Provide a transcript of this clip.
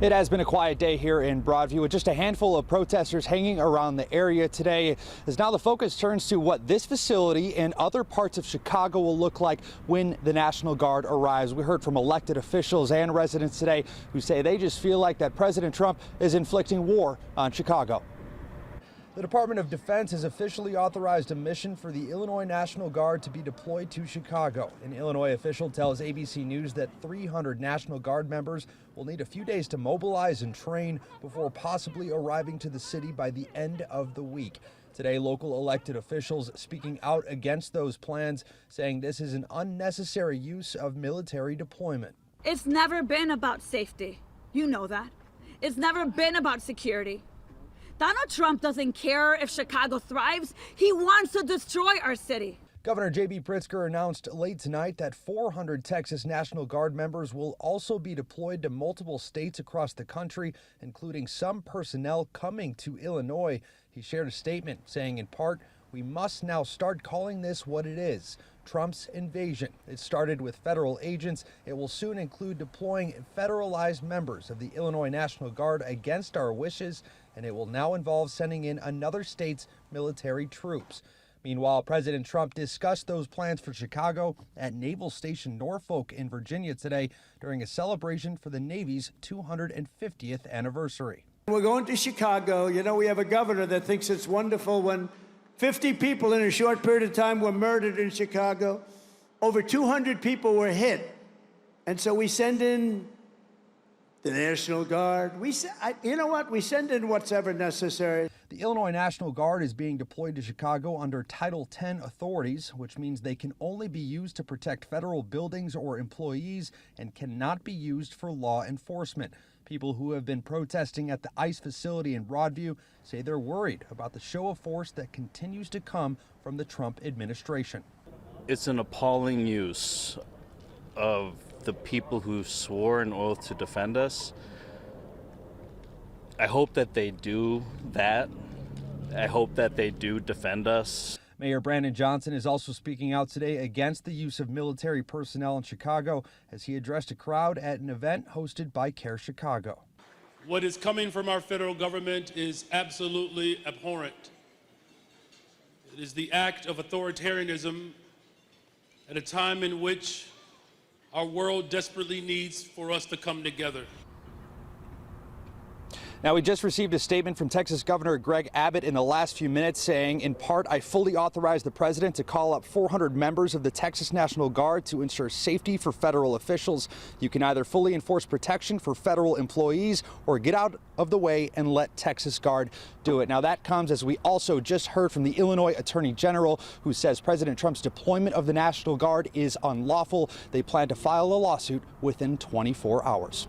It has been a quiet day here in Broadview with just a handful of protesters hanging around the area today, as now the focus turns to what this facility and other parts of Chicago will look like when the National Guard arrives. We heard from elected officials and residents today who say they just feel like that President Trump is inflicting war on Chicago. The Department of Defense has officially authorized a mission for the Illinois National Guard to be deployed to Chicago. An Illinois official tells ABC News that 300 National Guard members will need a few days to mobilize and train before possibly arriving to the city by the end of the week. Today, local elected officials speaking out against those plans, saying this is an unnecessary use of military deployment. It's never been about safety. You know that. It's never been about security. Donald Trump doesn't care if Chicago thrives. He wants to destroy our city. Governor JB Pritzker announced late tonight that 400 Texas National Guard members will also be deployed to multiple states across the country, including some personnel coming to Illinois. He shared a statement saying, in part, "We must now start calling this what it is, Trump's invasion. It started with federal agents. It will soon include deploying federalized members of the Illinois National Guard against our wishes, and it will now involve sending in another state's military troops." Meanwhile, President Trump discussed those plans for Chicago at Naval Station Norfolk in Virginia today during a celebration for the Navy's 250th anniversary. We're going to Chicago. You know, we have a governor that thinks it's wonderful when 50 people in a short period of time were murdered in Chicago. Over 200 people were hit. And so we send in the National Guard. You know what? We send in what's ever necessary. The Illinois National Guard is being deployed to Chicago under Title X authorities, which means they can only be used to protect federal buildings or employees and cannot be used for law enforcement. People who have been protesting at the ICE facility in Broadview say they're worried about the show of force that continues to come from the Trump administration. It's an appalling use of the people who swore an oath to defend us. I hope that they do that. I hope that they do defend us. Mayor Brandon Johnson is also speaking out today against the use of military personnel in Chicago as he addressed a crowd at an event hosted by Care Chicago. What is coming from our federal government is absolutely abhorrent. It is the act of authoritarianism at a time in which our world desperately needs for us to come together. Now, we just received a statement from Texas Governor Greg Abbott in the last few minutes saying, in part, "I fully authorize the president to call up 400 members of the Texas National Guard to ensure safety for federal officials. You can either fully enforce protection for federal employees or get out of the way and let Texas Guard do it." Now, that comes as we also just heard from the Illinois Attorney General, who says President Trump's deployment of the National Guard is unlawful. They plan to file a lawsuit within 24 hours.